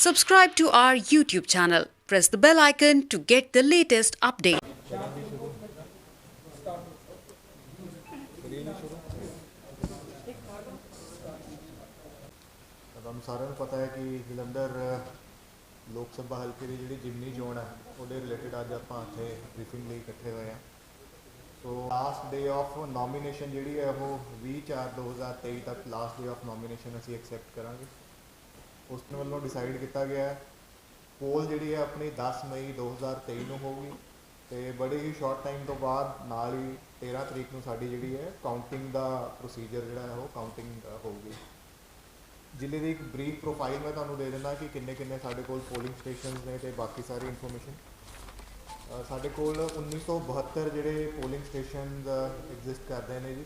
Subscribe to our YouTube channel. Press the bell icon to get the latest update. ਤੁਹਾਨੂੰ ਸਾਰਿਆਂ ਨੂੰ ਪਤਾ ਹੈ ਕਿ ਜਲੰਧਰ ਲੋਕ ਸਭਾ ਹਲਕੇ ਦੀ ਜਿਹੜੀ ਜਿਮਨੀ ਚੋਣ ਹੈ ਉਹਦੇ ਰਿਲੇਟਡ ਅੱਜ ਆਪਾਂ ਇੱਥੇ ਬਰੀਫਿੰਗ ਲਈ ਇਕੱਠੇ ਹੋਏ ਹਾਂ। So last day of nomination ਜਿਹੜੀ ਹੈ ਉਹ 20/4/2023 ਤੱਕ ਲਾਸਟ ਡੇ ਆਫ ਨੋਮੀਨੇਸ਼ਨ ਅਸੀਂ ਐਕਸੈਪਟ ਕਰਾਂਗੇ। ਉਸ ਵੱਲੋਂ ਡਿਸਾਈਡ ਕੀਤਾ ਗਿਆ ਹੈ ਪੋਲ ਜਿਹੜੀ ਹੈ ਆਪਣੀ 10 ਮਈ 2023 ਨੂੰ ਹੋਊਗੀ ਅਤੇ ਬੜੇ ਹੀ ਸ਼ਾਰਟ ਟਾਈਮ ਤੋਂ ਬਾਅਦ ਨਾਲ ਹੀ 13 ਤਰੀਕ ਨੂੰ ਸਾਡੀ ਜਿਹੜੀ ਹੈ ਕਾਊਂਟਿੰਗ ਦਾ ਪ੍ਰੋਸੀਜਰ ਜਿਹੜਾ ਹੈ ਉਹ ਕਾਊਂਟਿੰਗ ਹੋਊਗੀ। ਜ਼ਿਲ੍ਹੇ ਦੀ ਇੱਕ ਬਰੀਫ ਪ੍ਰੋਫਾਈਲ ਮੈਂ ਤੁਹਾਨੂੰ ਦੇ ਦਿੰਦਾ ਕਿ ਕਿੰਨੇ ਸਾਡੇ ਕੋਲ ਪੋਲਿੰਗ ਸਟੇਸ਼ਨਸ ਨੇ ਅਤੇ ਬਾਕੀ ਸਾਰੀ ਇਨਫੋਰਮੇਸ਼ਨ। ਸਾਡੇ ਕੋਲ 1972 ਜਿਹੜੇ ਪੋਲਿੰਗ ਸਟੇਸ਼ਨਸ ਐਗਜ਼ਿਸਟ ਕਰਦੇ ਨੇ ਜੀ।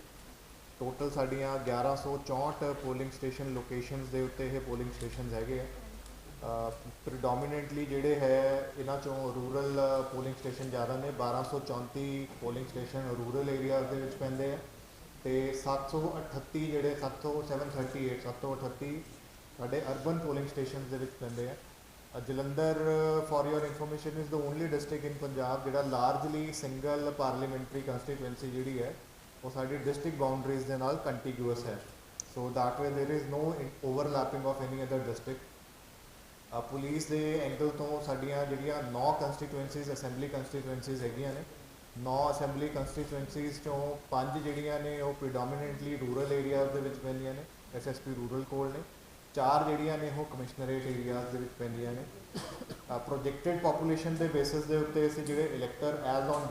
ਟੋਟਲ ਸਾਡੀਆਂ 1164 ਪੋਲਿੰਗ ਸਟੇਸ਼ਨ ਲੋਕੇਸ਼ਨਸ ਦੇ ਉੱਤੇ ਇਹ ਪੋਲਿੰਗ ਸਟੇਸ਼ਨਸ ਹੈਗੇ ਆ। ਪ੍ਰੀਡੋਮੀਨੈਂਟਲੀ ਜਿਹੜੇ ਹੈ ਇਹਨਾਂ ਚੋਂ ਰੂਰਲ ਪੋਲਿੰਗ ਸਟੇਸ਼ਨ ਜ਼ਿਆਦਾ ਨੇ। 1234 ਪੋਲਿੰਗ ਸਟੇਸ਼ਨ ਰੂਰਲ ਏਰੀਆਜ਼ ਦੇ ਵਿੱਚ ਪੈਂਦੇ ਆ ਅਤੇ 738 ਜਿਹੜੇ 738 ਸਾਡੇ ਅਰਬਨ ਪੋਲਿੰਗ ਸਟੇਸ਼ਨ ਦੇ ਵਿੱਚ ਪੈਂਦੇ ਆ। Jalandhar for your information is the only district in Punjab ਜਿਹੜਾ ਲਾਰਜਲੀ ਸਿੰਗਲ ਪਾਰਲੀਮੈਂਟਰੀ ਕੰਸਟੀਟੂਐਂਸੀ ਜਿਹੜੀ ਹੈ ਉਹ ਸਾਡੀ ਡਿਸਟ੍ਰਿਕਟ ਬਾਉਂਡਰੀਜ਼ ਦੇ ਨਾਲ ਕੰਟੀਗੂਅਸ ਹੈ। ਸੋ that way there is no overlapping of any other district. Police ਦੇ ਐਂਗਲ ਤੋਂ ਸਾਡੀਆਂ ਜਿਹੜੀਆਂ 9 ਕੰਸਟੀਟੂਐਂਸੀਜ਼ ਅਸੈਂਬਲੀ ਕੰਸਟੀਟੂਐਂਸੀਜ਼ ਹੈਗੀਆਂ ਨੇ। 9 ਅਸੈਂਬਲੀ ਕੰਸਟੀਟੂਐਂਸੀਜ਼ ਚੋਂ 5 ਜਿਹੜੀਆਂ ਨੇ ਉਹ ਪ੍ਰੀਡੋਮੀਨੈਂਟਲੀ ਰੂਰਲ ਏਰੀਆਜ਼ ਦੇ ਵਿੱਚ ਪੈਂਦੀਆਂ ਨੇ, SSP ਰੂਰਲ ਕੋਡ ਨੇ। 4 ਜਿਹੜੀਆਂ ਨੇ ਉਹ ਕਮਿਸ਼ਨਰੇਟ ਏਰੀਆਜ਼ ਦੇ ਵਿੱਚ ਪੈਂਦੀਆਂ ਨੇ। ਪ੍ਰੋਜੈਕਟਡ ਪਾਪੂਲੇਸ਼ਨ ਦੇ ਬੇਸਿਸ ਦੇ ਉੱਤੇ ਅਸੀਂ ਜਿਹੜੇ ਇਲੈਕਟਰ ਐਜ਼ ਔਨ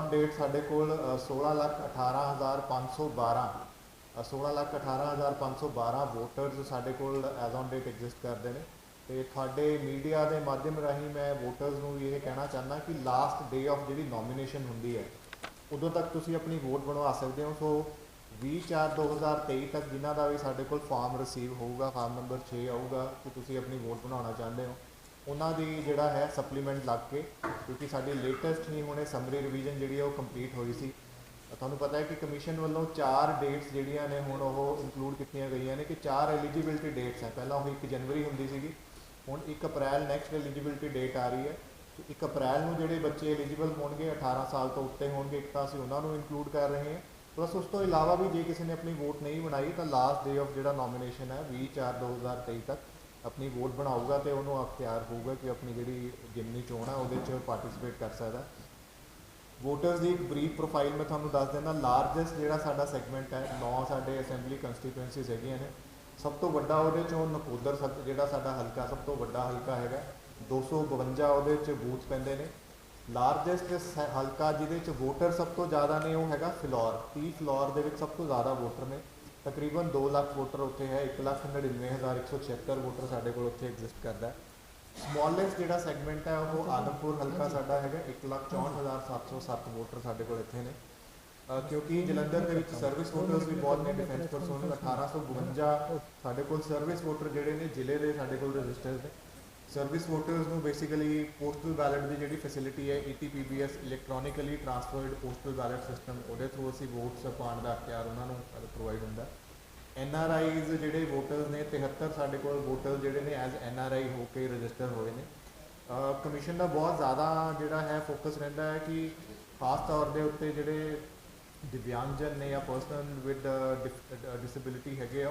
ਡੇਟ ਸਾਡੇ ਕੋਲ 16,18,512 ਵੋਟਰਸ ਸਾਡੇ ਕੋਲ ਐਜ਼ ਔਨ ਡੇਟ ਐਗਜ਼ਿਸਟ ਕਰਦੇ ਨੇ। ਅਤੇ ਤੁਹਾਡੇ ਮੀਡੀਆ ਦੇ ਮਾਧਿਅਮ ਰਾਹੀਂ ਮੈਂ ਵੋਟਰਸ ਨੂੰ ਵੀ ਇਹ ਕਹਿਣਾ ਚਾਹੁੰਦਾ ਕਿ ਲਾਸਟ ਡੇ ਆਫ ਜਿਹੜੀ ਨੋਮੀਨੇਸ਼ਨ ਹੁੰਦੀ ਹੈ ਉਦੋਂ ਤੱਕ ਤੁਸੀਂ ਆਪਣੀ ਵੋਟ ਬਣਵਾ ਸਕਦੇ ਹੋ। ਸੋ 20/4/2023 ਤੱਕ ਜਿਨ੍ਹਾਂ ਦਾ ਵੀ ਸਾਡੇ ਕੋਲ ਫਾਰਮ ਰਿਸੀਵ ਹੋਊਗਾ, ਫਾਰਮ ਨੰਬਰ 6 ਆਊਗਾ ਕਿ ਤੁਸੀਂ ਆਪਣੀ ਵੋਟ ਬਣਾਉਣਾ ਚਾਹੁੰਦੇ ਹੋ, ਉਹਨਾਂ ਦੀ ਜਿਹੜਾ ਹੈ ਸਪਲੀਮੈਂਟ ਲੱਗ ਕੇ, ਕਿਉਂਕਿ ਸਾਡੀ ਲੇਟੈਸਟ ਹੀ ਹੁਣੇ ਸਮਰੀ ਰਿਵੀਜ਼ਨ ਜਿਹੜੀ ਹੈ ਉਹ ਕੰਪਲੀਟ ਹੋਈ ਸੀ। ਤੁਹਾਨੂੰ ਪਤਾ ਹੈ ਕਿ ਕਮਿਸ਼ਨ ਵੱਲੋਂ 4 ਡੇਟਸ ਜਿਹੜੀਆਂ ਨੇ ਹੁਣ ਉਹ ਇਨਕਲੂਡ ਕੀਤੀਆਂ ਗਈਆਂ ਨੇ ਕਿ 4 ਐਲੀਜੀਬਿਲਟੀ ਡੇਟਸ ਹੈ। ਪਹਿਲਾਂ ਉਹ 1 ਜਨਵਰੀ ਹੁੰਦੀ ਸੀਗੀ, ਹੁਣ 1 ਅਪ੍ਰੈਲ ਨੈਕਸਟ ਐਲੀਜੀਬਿਲਟੀ ਡੇਟ ਆ ਰਹੀ ਹੈ। 1 ਅਪ੍ਰੈਲ ਨੂੰ ਜਿਹੜੇ ਬੱਚੇ ਐਲੀਜੀਬਲ ਹੋਣਗੇ 18 ਸਾਲ ਤੋਂ ਉੱਤੇ ਹੋਣਗੇ, ਇੱਕ ਤਾਂ ਅਸੀਂ ਉਹਨਾਂ ਨੂੰ ਇਨਕਲੂਡ ਕਰ ਰਹੇ ਹਾਂ। ਪਲੱਸ ਉਸ ਤੋਂ ਇਲਾਵਾ ਵੀ ਜੇ ਕਿਸੇ ਨੇ ਆਪਣੀ ਵੋਟ ਨਹੀਂ ਬਣਾਈ ਤਾਂ ਲਾਸਟ ਡੇ ਆਫ ਜਿਹੜਾ ਨੋਮੀਨੇਸ਼ਨ ਹੈ 20/4/2023 ਤੱਕ ਆਪਣੀ ਵੋਟ ਬਣਾਊਗਾ ਅਤੇ ਉਹਨੂੰ ਅਖਤਿਆਰ ਹੋਊਗਾ ਕਿ ਆਪਣੀ ਜਿਹੜੀ ਜਿਮਨੀ ਚੋਣ ਹੈ ਉਹਦੇ 'ਚ ਪਾਰਟੀਸਪੇਟ ਕਰ ਸਕਦਾ। ਵੋਟਰਸ ਦੀ ਇੱਕ ਬਰੀਫ ਪ੍ਰੋਫਾਈਲ ਮੈਂ ਤੁਹਾਨੂੰ ਦੱਸ ਦਿੰਦਾ। ਲਾਰਜੈਸਟ ਜਿਹੜਾ ਸਾਡਾ ਸੈਗਮੈਂਟ ਹੈ 9 ਸਾਡੇ ਅਸੈਂਬਲੀ ਕੰਸਟੀਟੂਐਂਸੀਜ਼ ਹੈਗੀਆਂ ਨੇ। ਸਭ ਤੋਂ ਵੱਡਾ ਉਹਦੇ 'ਚੋਂ ਨਕੋਦਰ ਜਿਹੜਾ ਸਾਡਾ ਹਲਕਾ ਸਭ ਤੋਂ ਵੱਡਾ ਹਲਕਾ ਹੈਗਾ, 252 ਉਹਦੇ 'ਚ ਬੂਥ ਪੈਂਦੇ ਨੇ। ਲਾਰਜੈਸਟ ਹਲਕਾ ਜਿਹਦੇ 'ਚ ਵੋਟਰ ਸਭ ਤੋਂ ਜ਼ਿਆਦਾ ਨੇ ਉਹ ਹੈਗਾ ਫਿਲੌਰ। 30 ਫਿਲੌਰ ਦੇ ਵਿੱਚ ਸਭ ਤੋਂ ਜ਼ਿਆਦਾ ਵੋਟਰ ਨੇ, ਤਕਰੀਬਨ 2 ਲੱਖ ਵੋਟਰ ਉੱਥੇ ਹੈ। 1,99,176 ਵੋਟਰ ਸਾਡੇ ਕੋਲ ਉੱਥੇ ਐਗਜ਼ਿਸਟ ਕਰਦਾ। ਸਮੋਲੈਸਟ ਜਿਹੜਾ ਸੈਗਮੈਂਟ ਹੈ ਉਹ ਆਦਮਪੁਰ ਹਲਕਾ ਸਾਡਾ ਹੈਗਾ, 1,64,707 ਵੋਟਰ ਸਾਡੇ ਕੋਲ ਇੱਥੇ ਨੇ। ਕਿਉਂਕਿ ਜਲੰਧਰ ਦੇ ਵਿੱਚ ਸਰਵਿਸ ਵੋਟਰਸ ਵੀ ਬਹੁਤ ਨੇ, ਡਿਫੈਂਸ ਪਰਸਨ 1852 ਸਾਡੇ ਕੋਲ ਸਰਵਿਸ ਵੋਟਰ ਜਿਹੜੇ ਨੇ ਜ਼ਿਲ੍ਹੇ ਦੇ ਸਾਡੇ ਕੋਲ ਰਜਿਸਟਰਡ ਨੇ। ਸਰਵਿਸ ਵੋਟਰਸ ਨੂੰ ਬੇਸਿਕਲੀ ਪੋਸਟਲ ਬੈਲਟ ਦੀ ਜਿਹੜੀ ਫੈਸਿਲਿਟੀ ਹੈ ETPBS electronically transferred postal ballot system, ਉਹਦੇ ਥਰੂ ਅਸੀਂ ਵੋਟਸ ਪਾਉਣ ਦਾ ਅਖਤਿਆਰ ਉਹਨਾਂ ਨੂੰ ਪ੍ਰੋਵਾਈਡ ਹੁੰਦਾ। NRIs ਜਿਹੜੇ ਵੋਟਰਸ ਨੇ 73 ਸਾਡੇ ਕੋਲ ਵੋਟਰ ਜਿਹੜੇ ਨੇ ਐਜ਼ NRI ਹੋ ਕੇ ਰਜਿਸਟਰ ਹੋਏ ਨੇ। ਕਮਿਸ਼ਨ ਦਾ ਬਹੁਤ ਜ਼ਿਆਦਾ ਜਿਹੜਾ ਹੈ ਫੋਕਸ ਰਹਿੰਦਾ ਹੈ ਕਿ ਖਾਸ ਤੌਰ ਦੇ ਉੱਤੇ ਜਿਹੜੇ ਦਿਵਿਆਂਗਜਨ ਨੇ ਜਾਂ ਪਰਸਨ ਵਿਦ ਡਿਸੇਬਿਲਿਟੀ ਹੈਗੇ ਆ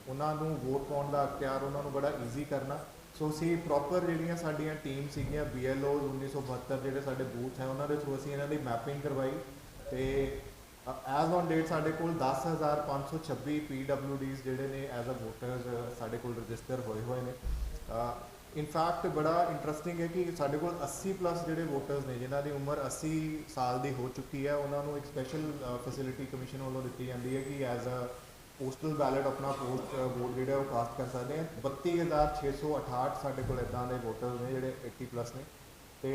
ਉਹਨਾਂ ਨੂੰ ਵੋਟ ਪਾਉਣ ਦਾ ਅਖਤਿਆਰ ਉਹਨਾਂ ਨੂੰ ਬੜਾ ਈਜ਼ੀ ਕਰਨਾ। ਸੋ ਅਸੀਂ ਪ੍ਰੋਪਰ ਜਿਹੜੀਆਂ ਸਾਡੀਆਂ ਟੀਮ ਸੀਗੀਆਂ BLOs 1972 ਜਿਹੜੇ ਸਾਡੇ ਬੂਥ ਹੈ ਉਹਨਾਂ ਦੇ ਥਰੂ ਅਸੀਂ ਇਹਨਾਂ ਦੀ ਮੈਪਿੰਗ ਕਰਵਾਈ ਅਤੇ ਐਜ਼ ਔਨ ਡੇਟ ਸਾਡੇ ਕੋਲ 10,526 PWDs ਜਿਹੜੇ ਨੇ ਐਜ਼ ਅ ਵੋਟਰਸ ਸਾਡੇ ਕੋਲ ਰਜਿਸਟਰ ਹੋਏ ਨੇ। ਇਨਫੈਕਟ ਬੜਾ ਇੰਟਰਸਟਿੰਗ ਹੈ ਕਿ ਸਾਡੇ ਕੋਲ 80+ ਜਿਹੜੇ ਵੋਟਰਸ ਨੇ ਜਿਨ੍ਹਾਂ ਦੀ ਉਮਰ 80 ਸਾਲ ਦੀ ਹੋ ਚੁੱਕੀ ਹੈ, ਉਹਨਾਂ ਨੂੰ ਇੱਕ ਸਪੈਸ਼ਲ ਫੈਸਿਲਿਟੀ ਕਮਿਸ਼ਨ ਵੱਲੋਂ ਦਿੱਤੀ ਜਾਂਦੀ ਹੈ ਕਿ ਐਜ਼ ਅ ਪੋਸਟਲ ਬੈਲਟ ਆਪਣਾ ਵੋਟ ਜਿਹੜਾ ਉਹ ਕਾਸਟ ਕਰ ਸਕਦੇ ਆ। 32,668 ਸਾਡੇ ਕੋਲ ਇੱਦਾਂ ਦੇ ਵੋਟਰਸ ਨੇ ਜਿਹੜੇ 80+ ਨੇ ਅਤੇ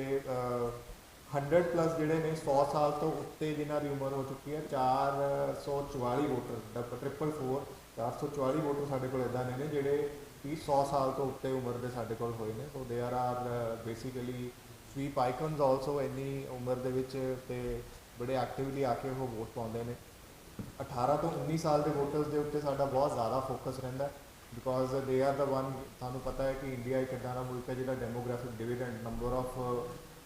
100+ ਜਿਹੜੇ ਨੇ 100 ਸਾਲ ਤੋਂ ਉੱਤੇ ਜਿਨ੍ਹਾਂ ਦੀ ਉਮਰ ਹੋ ਚੁੱਕੀ ਹੈ 444 ਵੋਟਰ 444 ਵੋਟਰ ਸਾਡੇ ਕੋਲ ਇੱਦਾਂ ਨੇ ਜਿਹੜੇ 100 ਸਾਲ ਤੋਂ ਉੱਤੇ ਉਮਰ ਦੇ ਸਾਡੇ ਕੋਲ ਹੋਏ ਨੇ। So they are basically sweep icons also ਇੰਨੀ ਉਮਰ ਦੇ ਵਿੱਚ ਅਤੇ ਬੜੇ ਐਕਟਿਵਲੀ ਆ ਕੇ ਉਹ ਵੋਟ ਪਾਉਂਦੇ ਨੇ। 18 ਤੋਂ 19 ਸਾਲ ਦੇ ਵੋਟਰਸ ਦੇ ਉੱਤੇ ਸਾਡਾ ਬਹੁਤ ਜ਼ਿਆਦਾ ਫੋਕਸ ਰਹਿੰਦਾ। Because they are the one, ਤੁਹਾਨੂੰ ਪਤਾ ਹੈ ਕਿ ਇੰਡੀਆ ਇੱਕ ਇੱਦਾਂ ਦਾ ਮੁਲਕ ਹੈ ਜਿਹੜਾ demographic dividend number of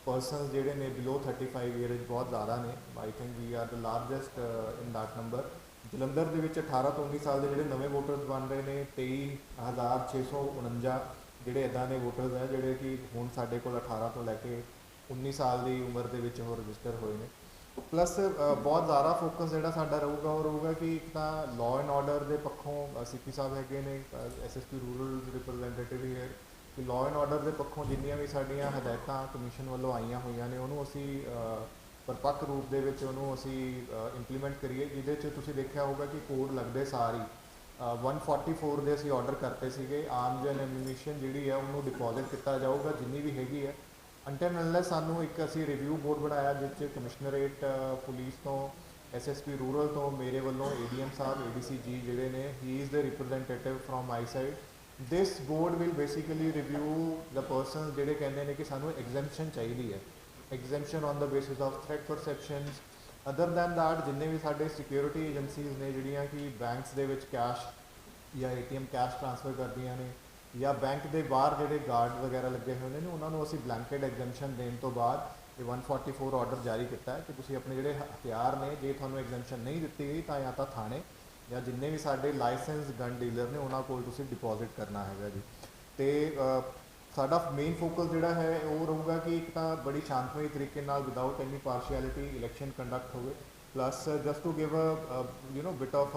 persons ਜਿਹੜੇ ਨੇ ਬਿਲੋ 35 ਈਅਰ ਬਹੁਤ ਜ਼ਿਆਦਾ ਨੇ। I think we are the largest in that number. Jalandhar ਦੇ ਵਿੱਚ 18 ਤੋਂ 19 ਸਾਲ ਦੇ ਜਿਹੜੇ ਨਵੇਂ ਵੋਟਰਸ ਬਣ ਰਹੇ ਨੇ 23,649 ਜਿਹੜੇ ਇੱਦਾਂ ਦੇ ਵੋਟਰਸ ਹੈ ਜਿਹੜੇ ਕਿ ਹੁਣ ਸਾਡੇ ਕੋਲ 18 ਤੋਂ ਲੈ ਕੇ 19 ਸਾਲ ਦੀ ਉਮਰ ਦੇ ਵਿੱਚ ਉਹ ਰਜਿਸਟਰ ਹੋਏ ਨੇ। ਪਲੱਸ ਬਹੁਤ ਜ਼ਿਆਦਾ ਫੋਕਸ ਜਿਹੜਾ ਸਾਡਾ ਰਹੂਗਾ ਉਹ ਰਹੂਗਾ ਕਿ ਇੱਕ ਤਾਂ ਲਾਅ ਐਂਡ ਆਰਡਰ ਦੇ ਪੱਖੋਂ ਸੀਪੀ ਸਾਹਿਬ ਹੈਗੇ ਨੇ, ਐਸਐਸਪੀ ਰੂਰਲ ਰਿਪਰੈਜ਼ੈਂਟੇਟਿਵ ਹੀ ਹੈ, ਕਿ ਲਾਅ ਐਂਡ ਆਰਡਰ ਦੇ ਪੱਖੋਂ ਜਿੰਨੀਆਂ ਵੀ ਸਾਡੀਆਂ ਹਦਾਇਤਾਂ ਕਮਿਸ਼ਨ ਵੱਲੋਂ ਆਈਆਂ ਹੋਈਆਂ ਨੇ ਉਹਨੂੰ ਅਸੀਂ ਪਰਪੱਕ ਰੂਪ ਦੇ ਵਿੱਚ ਉਹਨੂੰ ਅਸੀਂ ਇੰਪਲੀਮੈਂਟ ਕਰੀਏ। ਜਿਹਦੇ 'ਚ ਤੁਸੀਂ ਦੇਖਿਆ ਹੋਊਗਾ ਕਿ ਕੋਡ ਲੱਗਦੇ ਸਾਰ ਹੀ 144 ਦੇ ਅਸੀਂ ਆਰਡਰ ਕਰਤੇ ਸੀਗੇ, ਆਰਮਜ਼ ਐਂਡ ਐਮੂਨੀਸ਼ਨ ਜਿਹੜੀ ਹੈ ਉਹਨੂੰ ਡਿਪੋਜ਼ਿਟ ਕੀਤਾ ਜਾਊਗਾ ਜਿੰਨੀ ਵੀ ਹੈਗੀ ਹੈ। ਅੰਟਿਲ ਅਨਲੈਸ ਸਾਨੂੰ ਇੱਕ ਅਸੀਂ ਰਿਵਿਊ ਬੋਰਡ ਬਣਾਇਆ ਜਿਸ 'ਚ ਕਮਿਸ਼ਨਰੇਟ ਪੁਲਿਸ ਤੋਂ, ਐਸਐਸਪੀ ਰੂਰਲ ਤੋਂ, ਮੇਰੇ ਵੱਲੋਂ ਏਡੀਐਮ ਸਾਹਿਬ, ਏਡੀਸੀ ਜੀ ਜਿਹੜੇ ਨੇ, he is the representative from my side. This board will basically review the person ਜਿਹੜੇ ਕਹਿੰਦੇ ਨੇ ਕਿ ਸਾਨੂੰ ਐਗਜ਼ੈਂਪਸ਼ਨ ਚਾਹੀਦੀ ਹੈ, exemption on the basis of threat perceptions. Other than that ਜਿੰਨੇ ਵੀ ਸਾਡੇ ਸਿਕਿਉਰਿਟੀ ਏਜੰਸੀਜ਼ ਨੇ ਜਿਹੜੀਆਂ ਕਿ ਬੈਂਕਸ ਦੇ ਵਿੱਚ ਕੈਸ਼ ਜਾਂ ਏਟੀਐਮ ਕੈਸ਼ ਟ੍ਰਾਂਸਫਰ ਕਰਦੀਆਂ ਨੇ, ਜਾਂ ਬੈਂਕ ਦੇ ਬਾਹਰ ਜਿਹੜੇ ਗਾਰਡ ਵਗੈਰਾ ਲੱਗੇ ਹੋਏ ਨੇ ਉਹਨਾਂ ਨੂੰ ਅਸੀਂ ਬਲੈਂਕਡ ਐਗਜ਼ੈਂਪਸ਼ਨ ਦੇਣ ਤੋਂ ਬਾਅਦ ਇਹ 144 ਆਰਡਰ ਜਾਰੀ ਕੀਤਾ ਹੈ ਕਿ ਤੁਸੀਂ ਆਪਣੇ ਜਿਹੜੇ ਹਥਿਆਰ ਨੇ, ਜੇ ਤੁਹਾਨੂੰ ਐਗਜ਼ੈਂਪਸ਼ਨ ਨਹੀਂ ਦਿੱਤੀ ਗਈ ਤਾਂ ਜਾਂ ਤਾਂ ਥਾਣੇ ਜਾਂ ਜਿੰਨੇ ਵੀ ਸਾਡੇ ਲਾਇਸੈਂਸ ਗਨ ਡੀਲਰ ਨੇ ਉਹਨਾਂ ਕੋਲ ਤੁਸੀਂ ਡਿਪੋਜ਼ਿਟ ਕਰਨਾ ਹੈਗਾ ਜੀ। ਅਤੇ ਸਾਡਾ ਮੇਨ ਫੋਕਸ ਜਿਹੜਾ ਹੈ ਉਹ ਰਹੂਗਾ ਕਿ ਇੱਕ ਤਾਂ ਬੜੀ ਸ਼ਾਂਤਮਈ ਤਰੀਕੇ ਨਾਲ without any partiality election conduct ਹੋਵੇ, plus just to give bit of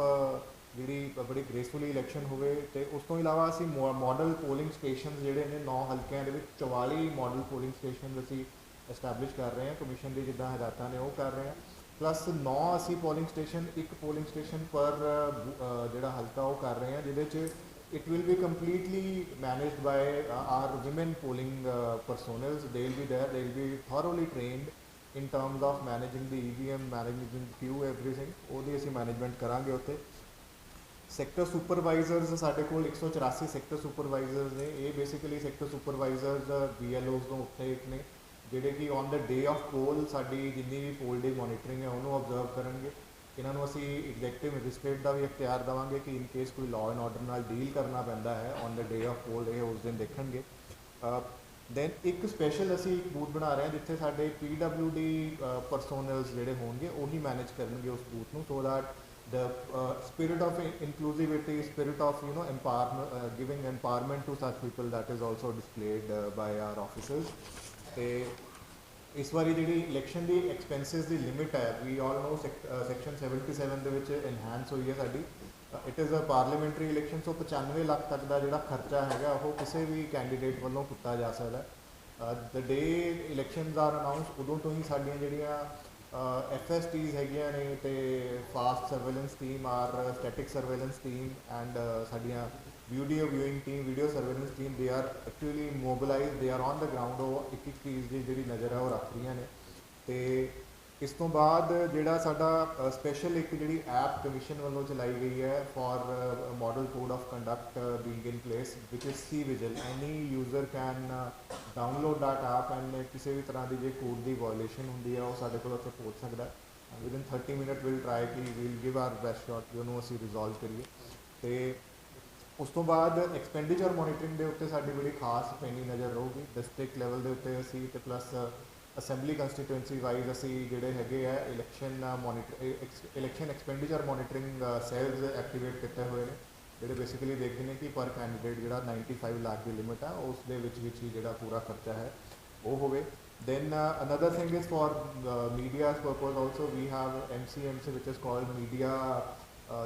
ਜਿਹੜੀ ਬੜੀ ਗ੍ਰੇਸਫੁਲੀ ਇਲੈਕਸ਼ਨ ਹੋਵੇ। ਅਤੇ ਉਸ ਤੋਂ ਇਲਾਵਾ ਅਸੀਂ ਮਾਡਲ ਪੋਲਿੰਗ ਸਟੇਸ਼ਨ ਜਿਹੜੇ ਨੇ 9 ਹਲਕਿਆਂ ਦੇ ਵਿੱਚ 44 ਮਾਡਲ ਪੋਲਿੰਗ ਸਟੇਸ਼ਨ ਅਸੀਂ ਐਸਟੈਬਲਿਸ਼ ਕਰ ਰਹੇ ਹਾਂ, ਕਮਿਸ਼ਨ ਦੀ ਜਿੱਦਾਂ ਹਦਾਇਤਾਂ ਨੇ ਉਹ ਕਰ ਰਹੇ ਹਾਂ। ਪਲੱਸ 9 ਅਸੀਂ ਪੋਲਿੰਗ ਸਟੇਸ਼ਨ, ਇੱਕ ਪੋਲਿੰਗ ਸਟੇਸ਼ਨ ਪਰ ਜਿਹੜਾ ਹਲਕਾ ਉਹ ਕਰ ਰਹੇ ਹਾਂ, ਜਿਹਦੇ 'ਚ it will be completely managed by our women polling personnel. They will be there, they will be thoroughly trained in terms of managing the EVM, managing the queue, everything ਉਹਦੀ ਅਸੀਂ ਮੈਨੇਜਮੈਂਟ ਕਰਾਂਗੇ ਉੱਥੇ। ਸੈਕਟਰ ਸੁਪਰਵਾਈਜ਼ਰਸ ਸਾਡੇ ਕੋਲ 184 sector supervisors ਨੇ। ਇਹ basically sector supervisors BLOs ਤੋਂ ਉੱਤੇ ਇੱਕ ਨੇ ਜਿਹੜੇ ਕਿ ਔਨ ਦ ਡੇ ਆਫ ਪੋਲ ਸਾਡੀ ਜਿੰਨੀ ਵੀ ਪੋਲ ਡੇ ਮੋਨੀਟਰਿੰਗ ਹੈ ਉਹਨੂੰ ਆਬਜ਼ਰਵ ਕਰਨਗੇ। ਇਹਨਾਂ ਨੂੰ ਅਸੀਂ ਐਗਜ਼ੈਕਟਿਵ ਮੈਜਿਸਟ੍ਰੇਟ ਦਾ ਵੀ ਇਖਤਿਆਰ ਦੇਵਾਂਗੇ ਕਿ ਇਨ ਕੇਸ ਕੋਈ ਲਾਅ ਐਂਡ ਆਰਡਰ ਨਾਲ ਡੀਲ ਕਰਨਾ ਪੈਂਦਾ ਹੈ ਔਨ ਦ ਡੇ ਆਫ ਪੋਲ, ਇਹ ਉਸ ਦਿਨ ਦੇਖਣਗੇ। ਦੈਨ ਇੱਕ ਸਪੈਸ਼ਲ ਅਸੀਂ ਇੱਕ ਬੂਥ ਬਣਾ ਰਹੇ ਹਾਂ ਜਿੱਥੇ ਸਾਡੇ PWD ਪਰਸੋਨਲਸ ਜਿਹੜੇ ਹੋਣਗੇ ਉਹੀ ਮੈਨੇਜ ਕਰਨਗੇ ਉਸ ਬੂਥ ਨੂੰ, so that the spirit of inclusivity, spirit of empowerment, giving empowerment to such people, that is also displayed by our officers. ਤੇ ਇਸ ਵਾਰੀ ਜਿਹੜੀ ਇਲੈਕਸ਼ਨ ਦੀ ਐਕਸਪੈਂਸਿਸ ਦੀ ਲਿਮਿਟ ਹੈ, ਵੀ ਆਲ ਨੋ ਸੈਕਸ਼ਨ 77 ਦੇ ਵਿੱਚ ਇਨਹਾਂਸ ਹੋਈ ਹੈ ਸਾਡੀ। It is a parliamentary election, so 95 lakh ਤੱਕ ਦਾ ਜਿਹੜਾ ਖਰਚਾ ਹੈਗਾ ਉਹ ਕਿਸੇ ਵੀ ਕੈਂਡੀਡੇਟ ਵੱਲੋਂ ਕੀਤਾ ਜਾ ਸਕਦਾ। The day elections are announce ਉਦੋਂ ਤੋਂ ਹੀ ਸਾਡੀਆਂ ਜਿਹੜੀਆਂ FSTs ਹੈਗੀਆਂ ਨੇ ਅਤੇ fast surveillance team, or static surveillance team and ਸਾਡੀਆਂ video viewing team, video surveillance team, they are actually mobilise, they are on the ground. ਉਹ ਇੱਕ ਇੱਕ ਚੀਜ਼ ਦੀ ਜਿਹੜੀ ਨਜ਼ਰ ਹੈ ਉਹ ਰੱਖ ਰਹੀਆਂ ਨੇ। ਅਤੇ ਇਸ ਤੋਂ ਬਾਅਦ ਜਿਹੜਾ ਸਾਡਾ ਸਪੈਸ਼ਲ ਇੱਕ ਜਿਹੜੀ ਐਪ ਕਮਿਸ਼ਨ ਵੱਲੋਂ ਚਲਾਈ ਗਈ ਹੈ for model code of conduct being in place which is C vigil. Any user can download that app and ਕਿਸੇ ਵੀ ਤਰ੍ਹਾਂ ਦੀ ਜੇ ਕੋਡ ਦੀ ਵਾਇਓਲੇਸ਼ਨ ਹੁੰਦੀ ਹੈ ਉਹ ਸਾਡੇ ਕੋਲ ਉੱਥੇ ਪਹੁੰਚ ਸਕਦਾ। ਵਿਦਿਨ 30 ਮਿੰਟ ਵਿਲ ਟਰਾਈ ਕਿ we'll give our best shot ਕਿ ਉਹਨੂੰ ਅਸੀਂ ਰਿਜ਼ੋਲਵ ਕਰੀਏ। ਅਤੇ ਉਸ ਤੋਂ ਬਾਅਦ ਐਕਸਪੈਂਡੀਚਰ ਮੋਨੀਟਰਿੰਗ ਦੇ ਉੱਤੇ ਸਾਡੀ ਬੜੀ ਖਾਸ ਪੈਣੀ ਨਜ਼ਰ ਰਹੂਗੀ ਡਿਸਟ੍ਰਿਕਟ ਲੈਵਲ ਦੇ ਉੱਤੇ ਅਸੀਂ, ਅਤੇ ਪਲੱਸ ਅਸੈਂਬਲੀ ਕੰਸਟੀਟੂਐਂਸੀ ਵਾਈਜ਼ ਅਸੀਂ ਜਿਹੜੇ ਹੈਗੇ ਆ election expenditure monitoring cells activate ਕੀਤੇ ਹੋਏ ਨੇ, ਜਿਹੜੇ ਬੇਸਿਕਲੀ ਦੇਖਦੇ ਨੇ ਕਿ ਪਰ ਕੈਂਡੀਡੇਟ ਜਿਹੜਾ 95 ਲੱਖ ਦੀ ਲਿਮਿਟ ਆ ਉਸ ਦੇ ਵਿੱਚ ਹੀ ਜਿਹੜਾ ਪੂਰਾ ਖਰਚਾ ਹੈ ਉਹ ਹੋਵੇ। Then another thing is for media's purpose also we have MCMC which is called media,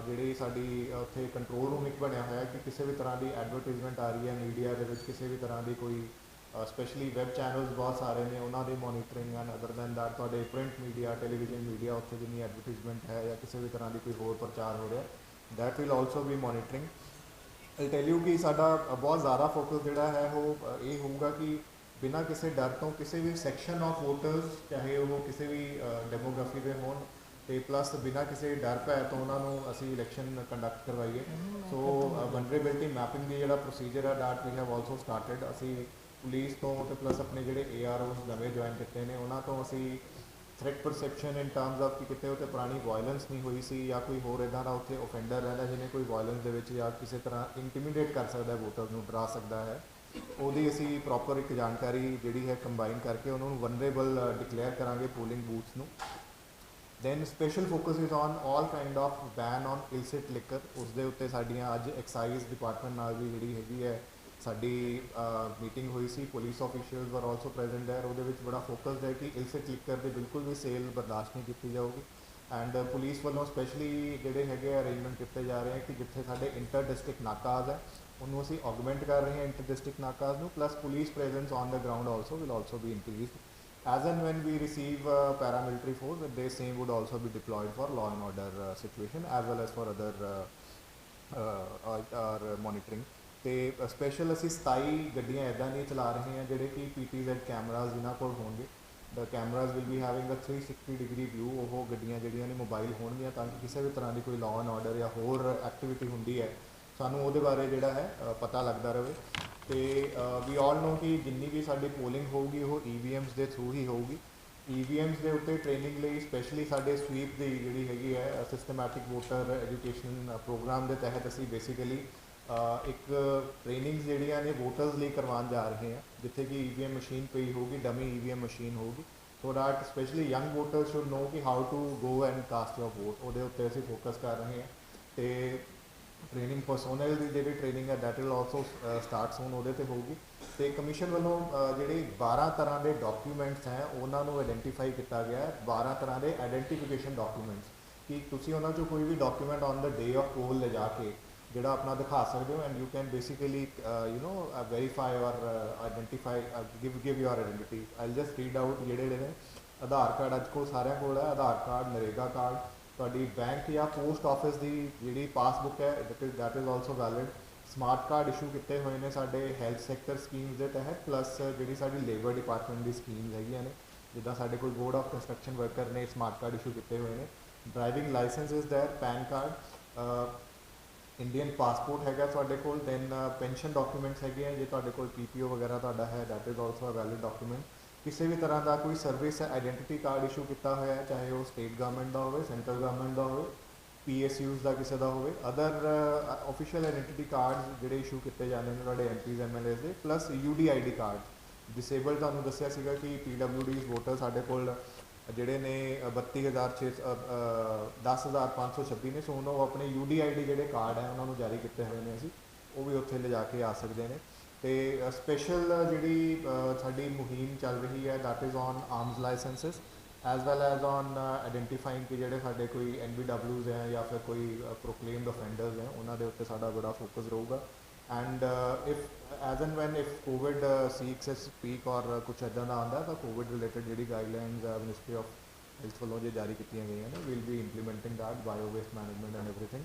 ਜਿਹੜੀ ਸਾਡੀ ਉੱਥੇ ਕੰਟਰੋਲ ਰੂਮ ਇੱਕ ਬਣਿਆ ਹੋਇਆ ਕਿ ਕਿਸੇ ਵੀ ਤਰ੍ਹਾਂ ਦੀ ਐਡਵਰਟੀਜ਼ਮੈਂਟ ਆ ਰਹੀ ਹੈ ਮੀਡੀਆ ਦੇ ਵਿੱਚ, ਕਿਸੇ ਵੀ ਤਰ੍ਹਾਂ ਦੀ ਕੋਈ ਸਪੈਸ਼ਲੀ ਵੈਬ ਚੈਨਲਸ ਬਹੁਤ ਸਾਰੇ ਨੇ ਉਹਨਾਂ ਦੀ monitoring and other than that ਤੁਹਾਡੇ ਪ੍ਰਿੰਟ ਮੀਡੀਆ, ਟੈਲੀਵਿਜ਼ਨ ਮੀਡੀਆ, ਉੱਥੇ ਜਿੰਨੀ ਐਡਵਰਟੀਜ਼ਮੈਂਟ ਹੈ ਜਾਂ ਕਿਸੇ ਵੀ ਤਰ੍ਹਾਂ ਦੀ ਕੋਈ ਹੋਰ ਪ੍ਰਚਾਰ ਹੋ ਰਿਹਾ, that will also B monitoring. I tell you ਕਿ ਸਾਡਾ ਬਹੁਤ ਜ਼ਿਆਦਾ ਫੋਕਸ ਜਿਹੜਾ ਹੈ ਉਹ ਇਹ ਹੋਊਗਾ ਕਿ ਬਿਨਾਂ ਕਿਸੇ ਡਰ ਤੋਂ ਕਿਸੇ ਵੀ ਸੈਕਸ਼ਨ ਆਫ ਵੋਟਰਸ, ਚਾਹੇ ਉਹ ਕਿਸੇ ਵੀ ਡੈਮੋਗ੍ਰਾਫੀ ਦੇ ਹੋਣ, ਅਤੇ ਪਲੱਸ ਬਿਨਾਂ ਕਿਸੇ ਡਰ ਭੈ ਤੋਂ ਉਹਨਾਂ ਨੂੰ ਅਸੀਂ ਇਲੈਕਸ਼ਨ ਕੰਡਕਟ ਕਰਵਾਈਏ। ਸੋ ਵਨਰੇਬਿਲਟੀ ਮੈਪਿੰਗ ਦੀ ਜਿਹੜਾ ਪ੍ਰੋਸੀਜਰ ਹੈ ਦੈਟ ਵੀ ਹੈਵ ਆਲਸੋ ਸਟਾਰਟਿਡ। ਅਸੀਂ ਪੁਲਿਸ ਤੋਂ ਅਤੇ ਪਲੱਸ ਆਪਣੇ ਜਿਹੜੇ AROs ਨਵੇਂ ਜੁਆਇਨ ਕੀਤੇ ਨੇ ਉਹਨਾਂ ਤੋਂ ਅਸੀਂ threat perception in terms of ਕਿ ਕਿਤੇ ਉੱਤੇ ਪੁਰਾਣੀ ਵਾਇਲੈਂਸ ਨਹੀਂ ਹੋਈ ਸੀ ਜਾਂ ਕੋਈ ਹੋਰ ਇੱਦਾਂ ਦਾ ਉੱਥੇ ਓਫੈਂਡਰ ਰਹਿੰਦਾ ਜਿਹਨੇ ਕੋਈ ਵਾਇਲੈਂਸ ਦੇ ਵਿੱਚ ਜਾਂ ਕਿਸੇ ਤਰ੍ਹਾਂ ਇੰਟੀਮੀਡੇਟ ਕਰ ਸਕਦਾ ਵੋਟਰ ਨੂੰ, ਡਰਾ ਸਕਦਾ ਹੈ, ਉਹਦੀ ਅਸੀਂ ਪ੍ਰੋਪਰ ਇੱਕ ਜਾਣਕਾਰੀ ਜਿਹੜੀ ਹੈ ਕੰਬਾਈਨ ਕਰਕੇ ਉਹਨਾਂ ਨੂੰ ਵਨਰੇਬਲ ਡਿਕਲੇਅਰ ਕਰਾਂਗੇ ਪੋਲਿੰਗ ਬੂਥਸ ਨੂੰ। Then special focus is on all kind of ban on illicit liquor. ਉਸ ਦੇ ਉੱਤੇ ਸਾਡੀਆਂ ਅੱਜ ਐਕਸਾਈਜ਼ ਡਿਪਾਰਟਮੈਂਟ ਨਾਲ ਵੀ ਜਿਹੜੀ ਹੈਗੀ ਹੈ ਸਾਡੀ ਮੀਟਿੰਗ ਹੋਈ ਸੀ, ਪੁਲਿਸ ਆਫੀਸ਼ੀਅਲਸ ਵਰ ਆਲਸੋ ਪ੍ਰੈਜ਼ੈਂਟ ਦੇਅਰ। ਉਹਦੇ ਵਿੱਚ ਬੜਾ ਫੋਕਸਡ ਹੈ ਕਿ ਇਲਸਿਟ ਲਿਕਰ ਦੇ ਬਿਲਕੁਲ ਵੀ ਸੇਲ ਬਰਦਾਸ਼ਤ ਨਹੀਂ ਕੀਤੀ ਜਾਊਗੀ। ਐਂਡ ਪੁਲਿਸ ਵੱਲੋਂ ਸਪੈਸ਼ਲੀ ਜਿਹੜੇ ਹੈਗੇ ਅਰੇਂਜਮੈਂਟ ਕੀਤੇ ਜਾ ਰਹੇ ਹੈ ਕਿ ਜਿੱਥੇ ਸਾਡੇ ਇੰਟਰ ਡਿਸਟ੍ਰਿਕਟ ਨਾਕਾਜ਼ ਹੈ ਉਹਨੂੰ ਅਸੀਂ ਆਗਮੈਂਟ ਕਰ ਰਹੇ ਹਾਂ ਇੰਟਰ ਡਿਸਟ੍ਰਿਕਟ ਨਾਕਾਜ਼ ਨੂੰ, plus police presence on the ground also will also be increased. As and when we receive paramilitary force, they same would also be deployed for law and order situation as well as for other monitoring. ਤੇ special ਅਸੀਂ 27 ਗੱਡੀਆਂ ਇੱਦਾਂ ਦੀਆਂ ਚਲਾ ਰਹੇ ਹਾਂ ਜਿਹੜੇ ਕਿ PTZ ਕੈਮਰਾਜ਼ ਜਿਨ੍ਹਾਂ ਕੋਲ ਹੋਣਗੇ। The cameras will be having a 360 degree view. ਉਹ ਗੱਡੀਆਂ ਜਿਹੜੀਆਂ ਨੇ ਮੋਬਾਈਲ ਹੋਣਗੀਆਂ ਤਾਂ ਕਿ ਕਿਸੇ ਵੀ ਤਰ੍ਹਾਂ ਦੀ ਕੋਈ ਲਾਅ ਐਂਡ ਆਰਡਰ ਜਾਂ ਹੋਰ ਐਕਟੀਵਿਟੀ ਹੁੰਦੀ ਹੈ ਸਾਨੂੰ ਉਹਦੇ ਬਾਰੇ ਜਿਹੜਾ ਹੈ ਪਤਾ ਲੱਗਦਾ ਰਹੇ। ਤੇ ਵੀ ਆਲ ਨੋ ਕਿ ਜਿੰਨੀ ਵੀ ਸਾਡੀ ਪੋਲਿੰਗ ਹੋਊਗੀ ਉਹ EVMs ਦੇ ਥਰੂ ਹੀ ਹੋਊਗੀ। EVMs ਦੇ ਉੱਤੇ ਟ੍ਰੇਨਿੰਗ ਲਈ ਸਪੈਸ਼ਲੀ ਸਾਡੇ ਸਵੀਪ ਦੀ ਜਿਹੜੀ ਹੈਗੀ ਹੈ ਸਿਸਟਮੈਟਿਕ ਵੋਟਰ ਐਜੂਕੇਸ਼ਨ ਪ੍ਰੋਗਰਾਮ ਦੇ ਤਹਿਤ ਅਸੀਂ ਬੇਸਿਕਲੀ ਇੱਕ ਟ੍ਰੇਨਿੰਗਸ ਜਿਹੜੀਆਂ ਨੇ ਵੋਟਰਸ ਲਈ ਕਰਵਾਉਣ ਜਾ ਰਹੇ ਹਾਂ, ਜਿੱਥੇ ਕਿ EVM ਮਸ਼ੀਨ ਪਈ ਹੋਊਗੀ, ਡਮੀ EVM ਮਸ਼ੀਨ ਹੋਊਗੀ, so that specially young voter should know ਕਿ how to go and cast your vote. ਉਹਦੇ ਉੱਤੇ ਅਸੀਂ ਫੋਕਸ ਕਰ ਰਹੇ ਹਾਂ। ਤੇ ਟ੍ਰੇਨਿੰਗ ਪਰਸੋਨਲ ਦੀ ਜਿਹੜੀ ਟ੍ਰੇਨਿੰਗ ਹੈ ਦੈਟ ਵਿਲ ਆਲਸੋ ਸਟਾਰਟ ਸੂਨ ਉਹਦੇ 'ਤੇ ਹੋਊਗੀ। ਤੇ ਕਮਿਸ਼ਨ ਵੱਲੋਂ ਜਿਹੜੇ 12 ਤਰ੍ਹਾਂ ਦੇ ਡਾਕੂਮੈਂਟਸ ਹੈ ਉਹਨਾਂ ਨੂੰ ਆਇਡੈਂਟੀਫਾਈ ਕੀਤਾ ਗਿਆ ਹੈ, 12 ਤਰ੍ਹਾਂ ਦੇ ਆਈਡੈਂਟੀਫਿਕੇਸ਼ਨ ਡਾਕੂਮੈਂਟਸ, ਕਿ ਤੁਸੀਂ ਉਹਨਾਂ 'ਚੋਂ ਕੋਈ ਵੀ document on the day of poll ਲਿਜਾ ਕੇ ਜਿਹੜਾ ਆਪਣਾ ਦਿਖਾ ਸਕਦੇ ਹੋ and you can basically verify or identify give your identity. I just read out ਜਿਹੜੇ ਨੇ। ਆਧਾਰ ਕਾਰਡ ਅੱਜ ਕੋਲ ਸਾਰਿਆਂ ਕੋਲ ਹੈ, ਆਧਾਰ ਕਾਰਡ, ਨਰੇਗਾ ਕਾਰਡ, ਤੁਹਾਡੀ ਬੈਂਕ ਜਾਂ ਪੋਸਟ ਆਫਿਸ ਦੀ ਜਿਹੜੀ ਪਾਸਬੁੱਕ ਹੈ that is also valid. Smart card issue ਕੀਤੇ ਹੋਏ ਨੇ ਸਾਡੇ ਹੈਲਥ ਸੈਕਟਰ ਸਕੀਮਸ ਦੇ ਤਹਿਤ, ਪਲੱਸ ਜਿਹੜੀ ਸਾਡੀ ਲੇਬਰ ਡਿਪਾਰਟਮੈਂਟ ਦੀ ਸਕੀਮਸ ਹੈਗੀਆਂ ਨੇ, ਜਿੱਦਾਂ ਸਾਡੇ ਕੋਲ ਬੋਰਡ ਆਫ ਕੰਸਟਰਕਸ਼ਨ ਵਰਕਰ ਨੇ ਸਮਾਰਟ ਕਾਰਡ ਇਸ਼ੂ ਕੀਤੇ ਹੋਏ ਨੇ। Driving licence is there, PAN card, Indian passport ਹੈਗਾ ਤੁਹਾਡੇ ਕੋਲ। ਦੈਨ ਪੈਨਸ਼ਨ ਡਾਕੂਮੈਂਟਸ ਹੈਗੇ ਆ, ਜੇ ਤੁਹਾਡੇ ਕੋਲ PPO ਵਗੈਰਾ ਤੁਹਾਡਾ ਹੈ that is also a valid document. ਕਿਸੇ ਵੀ ਤਰ੍ਹਾਂ ਦਾ ਕੋਈ ਸਰਵਿਸ ਆਈਡੈਂਟੀਟੀ ਕਾਰਡ ਇਸ਼ੂ ਕੀਤਾ ਹੋਇਆ ਹੈ, ਚਾਹੇ ਉਹ ਸਟੇਟ ਗਵਰਨਮੈਂਟ ਦਾ ਹੋਵੇ, ਸੈਂਟਰਲ ਗਵਰਨਮੈਂਟ ਦਾ ਹੋਵੇ, PSUs ਦਾ ਕਿਸੇ ਦਾ ਹੋਵੇ, ਅਦਰ ਆਫੀਸ਼ੀਅਲ ਆਈਡੈਂਟੀਟੀ ਕਾਰਡਸ ਜਿਹੜੇ ਇਸ਼ੂ ਕੀਤੇ ਜਾਂਦੇ ਨੇ ਤੁਹਾਡੇ MPs MLAs ਦੇ, ਪਲੱਸ UDID ਕਾਰਡ। ਡਿਸੇਬਲ ਤੁਹਾਨੂੰ ਦੱਸਿਆ ਸੀਗਾ ਕਿ PWDs ਵੋਟਰ ਸਾਡੇ ਕੋਲ ਜਿਹੜੇ ਨੇ 10,526 ਨੇ, ਸੋ ਉਹਨਾਂ ਉਹ ਆਪਣੇ UDID ਜਿਹੜੇ ਕਾਰਡ ਹੈ ਉਹਨਾਂ ਨੂੰ ਜਾਰੀ ਕੀਤੇ ਹੋਏ ਨੇ ਅਸੀਂ, ਉਹ ਵੀ ਉੱਥੇ ਲਿਜਾ ਕੇ ਆ ਸਕਦੇ ਨੇ। ਤੇ ਸਪੈਸ਼ਲ ਜਿਹੜੀ ਸਾਡੀ ਮੁਹਿੰਮ ਚੱਲ ਰਹੀ ਹੈ that is on arms licences as well as on identifying ਕਿ ਜਿਹੜੇ ਸਾਡੇ ਕੋਈ NBWs ਹੈ ਜਾਂ ਫਿਰ ਕੋਈ ਪ੍ਰੋਕਲੇਮਡ ਅਫੈਂਡਰਸ ਹੈ ਉਹਨਾਂ ਦੇ ਉੱਤੇ ਸਾਡਾ ਬੜਾ ਫੋਕਸ ਰਹੂਗਾ। And as and when if covid seeks peak or ਕੁਛ ਇੱਦਾਂ ਦਾ ਆਉਂਦਾ ਤਾਂ ਕੋਵਿਡ ਰਿਲੇਟਡ ਜਿਹੜੀ ਗਾਈਡਲਾਈਨਸ ਮਿਨਿਸਟਰੀ ਆਫ ਹੈਲਥ ਵੱਲੋਂ ਜੇ ਜਾਰੀ ਕੀਤੀਆਂ ਗਈਆਂ ਨੇ will be implementing that, bio waste management and everything.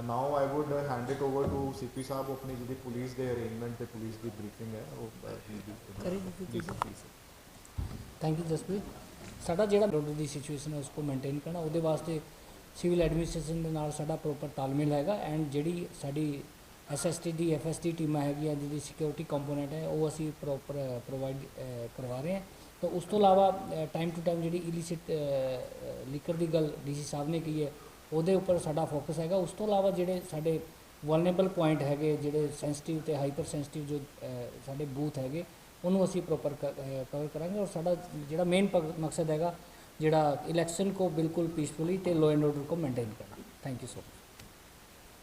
Now I would hand it over to CP ਸਾਹਿਬ, ਆਪਣੀ ਜਿਹੜੀ ਪੁਲਿਸ ਦੇ ਅਰੇਂਜਮੈਂਟ ਤੇ ਪੁਲਿਸ ਦੀ ਬਰੀਫਿੰਗ ਹੈ ਉਹ ਥੈਂਕ ਯੂ ਜਸਪ੍ਰੀਤ। ਸਾਡਾ ਜਿਹੜਾ ਰੋਡ ਦੀ ਸਿਚੁਏਸ਼ਨ ਹੈ ਉਸ को ਮੇਨਟੇਨ ਕਰਨਾ, ਉਹਦੇ ਵਾਸਤੇ ਸਿਵਲ ਐਡਮਿਨਿਸਟ੍ਰੇਸ਼ਨ ਦੇ ਨਾਲ ਸਾਡਾ ਪ੍ਰੋਪਰ ਤਾਲਮੇਲ ਹੈਗਾ। ਐਂਡ ਜਿਹੜੀ ਸਾਡੀ SST ਦੀ FST ਟੀਮਾਂ ਹੈਗੀਆਂ ਜਿਹਦੀ ਸਿਕਿਉਰਿਟੀ ਕੰਪੋਨੈਂਟ ਹੈ ਉਹ ਅਸੀਂ ਪ੍ਰੋਪਰ ਪ੍ਰੋਵਾਈਡ ਕਰਵਾ ਰਹੇ ਹਾਂ। ਤਾਂ ਉਸ ਤੋਂ ਇਲਾਵਾ ਟਾਈਮ ਟੂ ਟਾਈਮ ਜਿਹੜੀ ਇਲੀਸਿਟ ਲਿਕਰ ਦੀ ਗੱਲ DC ਸਾਹਿਬ ਨੇ ਕਹੀ ਹੈ ਉਹਦੇ ਉੱਪਰ ਸਾਡਾ ਫੋਕਸ ਹੈਗਾ। ਉਸ ਤੋਂ ਇਲਾਵਾ ਜਿਹੜੇ ਸਾਡੇ ਵਲਨੇਬਲ ਪੁਆਇੰਟ ਹੈਗੇ, ਜਿਹੜੇ ਸੈਂਸਿਟਿਵ ਅਤੇ ਹਾਈਪਰ ਸੈਂਸਿਟਿਵ ਜੋ ਸਾਡੇ ਬੂਥ ਹੈਗੇ ਉਹਨੂੰ ਅਸੀਂ ਪ੍ਰੋਪਰ ਕਵਰ ਕਰਾਂਗੇ। ਔਰ ਸਾਡਾ ਜਿਹੜਾ ਮੇਨ ਮਕਸਦ ਹੈਗਾ ਜਿਹੜਾ ਇਲੈਕਸ਼ਨ ਕੋ ਬਿਲਕੁਲ ਪੀਸਫੁਲੀ ਅਤੇ ਲੋ ਐਂਡ ਆਰਡਰ ਕੋ ਮੇਨਟੇਨ ਕਰਨਾ। Thank you so much.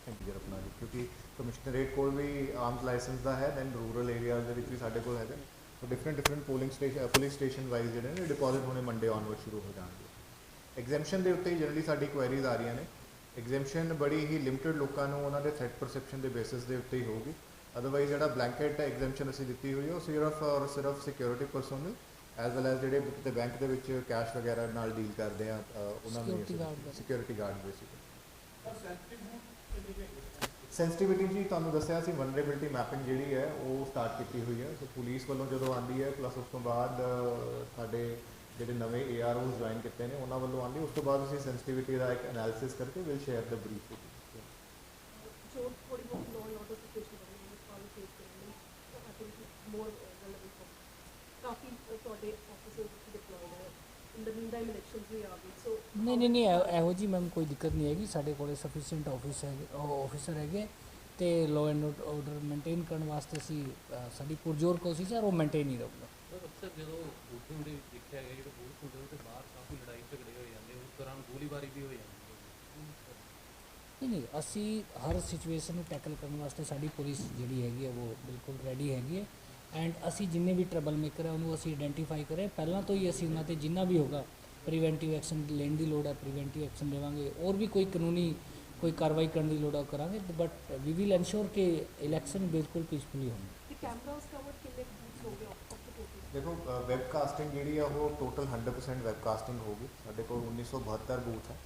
Thank you ਰਪਨਾ ਜੀ। ਕਿਉਂਕਿ ਕਮਿਸ਼ਨਰੇਟ ਕੋਲ ਵੀ ਆਰਮਸ ਲਾਇਸੈਂਸ ਦਾ ਹੈ, ਦੈਨ ਰੂਰਲ ਏਰੀਆਜ਼ ਦੇ ਵਿੱਚ ਵੀ ਸਾਡੇ ਕੋਲ ਹੈਗਾ। ਸੋ ਡਿਫਰੈਂਟ ਪੁਲਿੰਗ ਸਟੇਸ਼ਨ ਪੁਲਿਸ ਸਟੇਸ਼ਨ ਵਾਈਜ਼ ਜਿਹੜੇ ਨੇ ਡਿਪੋਜ਼ਿਟ ਹੋਣੇ ਮੰਡੇ ਆਨਵਰਡ ਸ਼ੁਰੂ ਹੋ ਜਾਣਗੇ। ਐਗਜ਼ੈਂਪਸ਼ਨ ਦੇ ਉੱਤੇ ਜਨਰਲੀ ਸਾਡੀ ਕੁਐਰੀਜ਼ ਆ ਰਹੀਆਂ ਨੇ। ਐਗਜ਼ੈਂਪਸ਼ਨ ਬੜੀ ਹੀ ਲਿਮਿਟਡ ਲੋਕਾਂ ਨੂੰ ਉਹਨਾਂ ਦੇ ਥ੍ਰੈਟ ਪਰਸੈਪਸ਼ਨ ਦੇ ਬੇਸਿਸ ਦੇ ਉੱਤੇ ਹੀ ਹੋਊਗੀ। ਅਦਰਵਾਈਜ਼ ਜਿਹੜਾ ਬਲੈਂਕਟ ਐਗਜ਼ੈਂਪਸ਼ਨ ਅਸੀਂ ਦਿੱਤੀ ਹੋਈ ਹੈ ਉਹ ਸਿਰਫ ਔਰ ਸਿਰਫ security personal as well as ਜਿਹੜੇ ਕਿਤੇ ਬੈਂਕ ਦੇ ਵਿੱਚ ਕੈਸ਼ ਵਗੈਰਾ ਨਾਲ ਡੀਲ ਕਰਦੇ ਆ ਉਹਨਾਂ ਨੂੰ ਸਿਕਿਉਰਿਟੀ ਗਾਰਡ ਬੇਸਿਕਲੀ। ਸੈਂਸਿਟੀਵਿਟੀ ਜੀ ਤੁਹਾਨੂੰ ਦੱਸਿਆ ਸੀ, ਵਨਰੇਬਿਲਿਟੀ ਮੈਪਿੰਗ ਜਿਹੜੀ ਹੈ ਉਹ ਸਟਾਰਟ ਕੀਤੀ ਹੋਈ ਹੈ। ਸੋ ਪੁਲਿਸ ਵੱਲੋਂ ਜਦੋਂ ਆਉਂਦੀ ਹੈ, ਪਲੱਸ ਉਸ ਤੋਂ ਬਾਅਦ ਸਾਡੇ ਜਿਹੜੇ ਨਵੇਂ AROs ਜੁਆਇਨ ਕੀਤੇ ਨੇ ਉਹਨਾਂ ਵੱਲੋਂ ਆਉਂਦੀ, ਉਸ ਤੋਂ ਬਾਅਦ ਅਸੀਂ ਸੈਂਸਿਟੀਵਿਟੀ ਦਾ ਇੱਕ ਐਨਾਲਿਸਿਸ ਕਰਕੇ ਵਿਲ ਸ਼ੇਅਰ ਦ ਬਰੀਫ। ਕਾਫੀ ਤੁਹਾਡੇ ਆਫਿਸਰਸ ਡਿਪਲੋਇਡ ਹੈ। ਇਨ ਦ ਮੀਨ ਟਾਈਮ ਇਲੈਕਸ਼ਨ ਨਹੀਂ ਇਹੋ ਜੀ ਮੈਮ ਕੋਈ ਦਿੱਕਤ ਨਹੀਂ ਹੈਗੀ। ਸਾਡੇ ਕੋਲੇ ਸਫੀਸ਼ੀਐਂਟ ਆਫਿਸਰ ਹੈਗੇ ਤੇ ਲਾਅ ਐਂਡ ਆਰਡਰ ਮੇਨਟੇਨ ਕਰਨ ਵਾਸਤੇ ਅਸੀਂ ਸਾਡੀ ਪੁਰਜ਼ੋਰ ਕੋਸ਼ਿਸ਼ ਹੈ ਉਹ ਮੇਨਟੇਨ ਹੀ ਰਹੂਗਾ। ਸਰ ਅਕਸਰ ਜਦੋਂ ਵੋਟਿੰਗ ਦੇ ਵਿੱਚ ਦੇਖਿਆ ਗਿਆ ਜਿਹੜੇ ਬੂਥ ਹੁੰਦੇ ਉਹਦੇ ਬਾਹਰ ਕਾਫੀ ਲੜਾਈ ਝਗੜੇ ਹੋ ਜਾਂਦੇ ਉਸ ਦੌਰਾਨ ਗੋਲੀਬਾਰੀ ਵੀ ਹੋ ਜਾਂਦੀ ਹੈ। ਨਹੀਂ ਅਸੀਂ ਹਰ ਸਿਚੁਏਸ਼ਨ ਨੂੰ ਟੈਕਲ ਕਰਨ ਵਾਸਤੇ ਸਾਡੀ ਪੁਲਿਸ ਜਿਹੜੀ ਹੈਗੀ ਹੈ ਉਹ ਬਿਲਕੁਲ ਰੈਡੀ ਹੈਗੀ ਹੈ ਐਂਡ ਅਸੀਂ ਜਿੰਨੇ ਵੀ ਟਰਬਲ ਮੇਕਰ ਹੈ ਉਹਨੂੰ ਅਸੀਂ ਆਇਡੈਂਟੀਫਾਈ ਕਰੇ ਪਹਿਲਾਂ ਤੋਂ ਹੀ ਅਸੀਂ ਉਹਨਾਂ 'ਤੇ ਜਿੰਨਾ ਵੀ ਹੋਗਾ ਪ੍ਰੀਵੈਂਟਿਵ ਐਕਸ਼ਨ ਲੈਣ ਦੀ ਲੋੜ ਹੈ ਪ੍ਰੀਵੈਂਟਿਵ ਐਕਸ਼ਨ ਲਵਾਂਗੇ ਔਰ ਵੀ ਕੋਈ ਕਾਨੂੰਨੀ ਕੋਈ ਕਾਰਵਾਈ ਕਰਨ ਦੀ ਲੋੜ ਹੈ ਉਹ ਕਰਾਂਗੇ ਬਟ ਵੀ ਵਿਲ ਇਨਸ਼ੋਰ ਕਿ ਇਲੈਕਸ਼ਨ ਬਿਲਕੁਲ ਪੀਸਫੁਲੀ ਹੋਣ। ਦੇਖੋ ਵੈਬਕਾਸਟਿੰਗ ਜਿਹੜੀ ਆ ਉਹ ਟੋਟਲ 100% ਵੈਬਕਾਸਟਿੰਗ ਹੋਊਗੀ। ਸਾਡੇ ਕੋਲ 1972 ਬੂਥ ਹੈ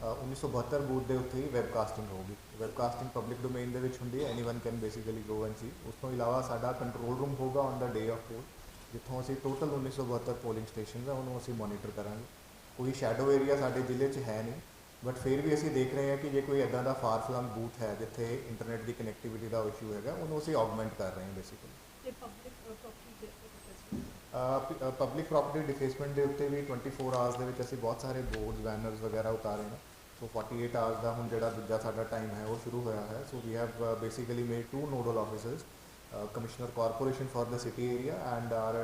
1972 ਬੂਥ ਦੇ ਉੱਤੇ ਹੀ ਵੈਬਕਾਸਟਿੰਗ ਹੋਊਗੀ। ਵੈਬਕਾਸਟਿੰਗ ਪਬਲਿਕ ਡੋਮੇਨ ਦੇ ਵਿੱਚ ਹੁੰਦੀ ਹੈ anyone can basically go and see. ਉਸ ਤੋਂ ਇਲਾਵਾ ਸਾਡਾ ਕੰਟਰੋਲ ਰੂਮ ਹੋਊਗਾ on the day of poll ਜਿੱਥੋਂ ਅਸੀਂ ਟੋਟਲ 1972 ਪੋਲਿੰਗ ਸਟੇਸ਼ਨਸ ਆ ਉਹਨੂੰ ਅਸੀਂ ਮੋਨੀਟਰ ਕਰਾਂਗੇ। ਕੋਈ ਸ਼ੈਡੋ ਏਰੀਆ ਸਾਡੇ ਜ਼ਿਲ੍ਹੇ 'ਚ ਹੈ ਨਹੀਂ ਬਟ ਫਿਰ ਵੀ ਅਸੀਂ ਦੇਖ ਰਹੇ ਹਾਂ ਕਿ ਜੇ ਕੋਈ ਇੱਦਾਂ ਦਾ ਫਾਰ ਫਲੰਗ ਬੂਥ ਹੈ ਜਿੱਥੇ ਇੰਟਰਨੈਟ ਦੀ ਕਨੈਕਟੀਵਿਟੀ ਦਾ ਇਸ਼ੂ ਹੈਗਾ ਉਹਨੂੰ ਅਸੀਂ ਆਗਮੈਂਟ ਕਰ ਰਹੇ ਹਾਂ ਬੇਸਿਕਲੀ। ਪਬਲਿਕ ਪ੍ਰੋਪਰਟੀ ਡਿਫੇਸਮੈਂਟ ਦੇ ਉੱਤੇ ਵੀ 24 ਆਵਰਸ ਦੇ ਵਿੱਚ ਅਸੀਂ ਬਹੁਤ ਸਾਰੇ ਬੋਰਡਸ ਬੈਨਰਸ ਵਗੈਰਾ ਉਤਾਰੇ ਨੇ। ਸੋ 48 ਆਵਰਸ ਦਾ ਹੁਣ ਜਿਹੜਾ ਦੂਜਾ ਸਾਡਾ ਟਾਈਮ ਹੈ ਉਹ ਸ਼ੁਰੂ ਹੋਇਆ ਹੈ। So we have basically made 2 nodal officers commissioner corporation for the city area and our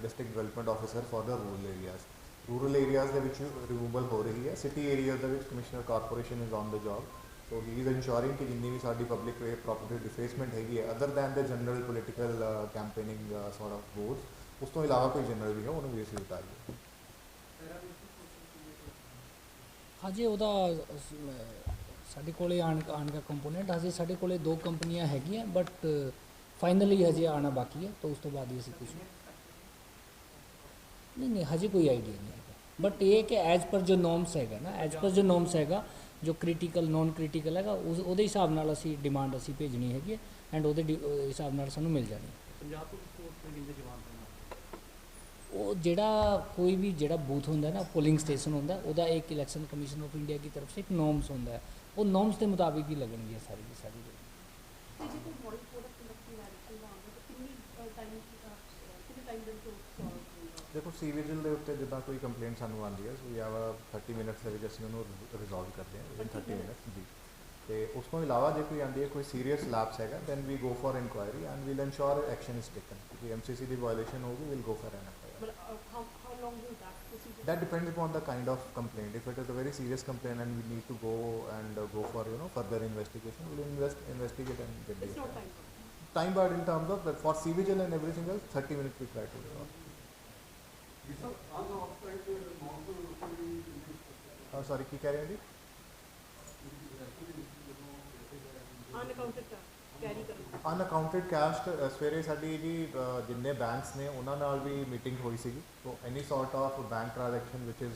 district development officer for the rural areas. Rural areas ਦੇ ਵਿੱਚ ਰਿਮੂਵਲ ਹੋ ਰਹੀ ਹੈ। ਸਿਟੀ ਏਰੀਆਜ਼ ਦੇ ਵਿੱਚ commissioner corporation is on the job. So he is ensuring ਕਿ ਜਿੰਨੀ ਵੀ ਸਾਡੀ ਪਬਲਿਕ ਪ੍ਰੋਪਰਟੀ ਡਿਫੇਸਮੈਂਟ ਹੈਗੀ ਹੈ other than the general political campaigning sort of boards ਉਸ ਤੋਂ ਇਲਾਵਾ ਕੋਈ ਜਨਰਲ ਵੀ ਹੈ ਉਹਨੂੰ ਵੀ ਅਸੀਂ ਉਤਾਰੀਏ। ਹਜੇ ਉਹਦਾ ਸਾਡੇ ਕੋਲੇ ਆਉਣ ਦਾ ਕੰਪੋਨੈਂਟ ਹਜੇ ਸਾਡੇ ਕੋਲੇ 2 ਕੰਪਨੀਆਂ ਹੈਗੀਆਂ ਬਟ ਫਾਈਨਲੀ ਹਜੇ ਆਉਣਾ ਬਾਕੀ ਹੈ ਤਾਂ ਉਸ ਤੋਂ ਬਾਅਦ ਹੀ ਅਸੀਂ ਕੁਝ ਨਹੀਂ ਹਜੇ ਕੋਈ ਆਈਡੀਆ ਨਹੀਂ ਹੈਗਾ ਬਟ ਇਹ ਕਿ ਐਜ਼ ਪਰ ਜੋ ਨੋਰਮਸ ਹੈਗਾ ਨਾ ਐਜ਼ ਪਰ ਜੋ ਨੋਰਮਸ ਹੈਗਾ ਜੋ ਕ੍ਰਿਟੀਕਲ ਨੋਨ ਕ੍ਰਿਟੀਕਲ ਹੈਗਾ ਉਹਦੇ ਹਿਸਾਬ ਨਾਲ ਅਸੀਂ ਡਿਮਾਂਡ ਅਸੀਂ ਭੇਜਣੀ ਹੈਗੀ ਐਂਡ ਉਹਦੇ ਹਿਸਾਬ ਨਾਲ ਸਾਨੂੰ ਮਿਲ ਜਾਣੀ। ਪੰਜਾਬ ਪੁਲਿਸ ਦੇ ਜਵਾਨ ਉਹ ਜਿਹੜਾ ਕੋਈ ਵੀ ਜਿਹੜਾ ਬੂਥ ਹੁੰਦਾ ਨਾ ਪੋਲਿੰਗ ਸਟੇਸ਼ਨ ਹੁੰਦਾ ਉਹਦਾ ਇੱਕ ਇਲੈਕਸ਼ਨ ਕਮਿਸ਼ਨ ਆਫ ਇੰਡੀਆ ਦੀ ਤਰਫ ਸੇ ਇੱਕ ਨੋਰਮਸ ਹੁੰਦਾ ਹੈ ਉਹ ਨੋਰਮਸ ਦੇ ਮੁਤਾबिक ਹੀ ਲੱਗਣਗੇ ਸਾਰੀ ਦੀ ਸਾਰੀ। ਦੇਖੋ ਸੀ ਵਿਜਿਲ ਦੇ ਉੱਤੇ ਜਿੱਦਾਂ ਕੋਈ ਕੰਪਲੇਂਟ ਸਾਨੂੰ ਆਉਂਦੀ ਹੈ ਸੋ ਜਾਂ 30 ਮਿੰਟਸ ਦੇ ਵਿੱਚ ਅਸੀਂ ਉਹਨੂੰ ਰਿਜ਼ੋਲਵ ਕਰਦੇ ਹਾਂ ਵਿਦਿਨ 30 ਮਿੰਟਸ ਜੀ। ਤੇ ਉਸ ਤੋਂ ਇਲਾਵਾ ਜੇ ਕੋਈ ਆਉਂਦੀ ਹੈ ਕੋਈ ਸੀਰੀਅਸ ਲੈਪਸ ਹੈਗਾ then we go for inquiry and we'll ensure action is taken. ਕਿ ਐਮਸੀਸੀ ਦੀ ਵਾਇਓਲੇਸ਼ਨ ਹੋਗੀ will go for an FIR. That depends upon the kind of complaint. If it is a very serious complaint and we need to go for further investigation, we'll investigate and get the. It's not time barred in terms of for CVGL and everything else. 30 minutes we try to resolve. Sorry, ਕੀ ਕਹਿ ਰਹੇ ਹੋ ਜੀ? ਅਨਅਕਾਊਂਟਡ cash ਸਵੇਰੇ ਸਾਡੀ ਜੀ ਜਿੰਨੇ banks ਨੇ ਉਹਨਾਂ ਨਾਲ ਵੀ ਮੀਟਿੰਗ ਹੋਈ ਸੀਗੀ। So any sort of bank transaction which is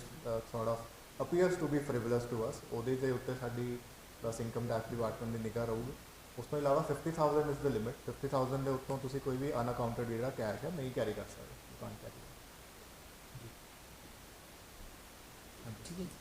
sort of appears to be frivolous to us ਉਹਦੇ ਦੇ ਉੱਤੇ ਸਾਡੀ ਪਲੱਸ ਇਨਕਮ ਟੈਕਸ ਡਿਪਾਰਟਮੈਂਟ ਦੀ ਨਿਗਾਹ ਰਹੂਗੀ। ਉਸ ਤੋਂ ਇਲਾਵਾ 50,000 ਇਜ਼ ਦ ਲਿਮਿਟ। 50,000 ਦੇ ਉੱਤੋਂ ਤੁਸੀਂ ਕੋਈ ਵੀ ਅਨਅਕਾਊਂਟਡ ਜਿਹੜਾ ਕੈਸ਼ ਹੈ ਨਹੀਂ ਕੈਰੀ ਕਰ ਸਕਦੇ। ਠੀਕ ਹੈ।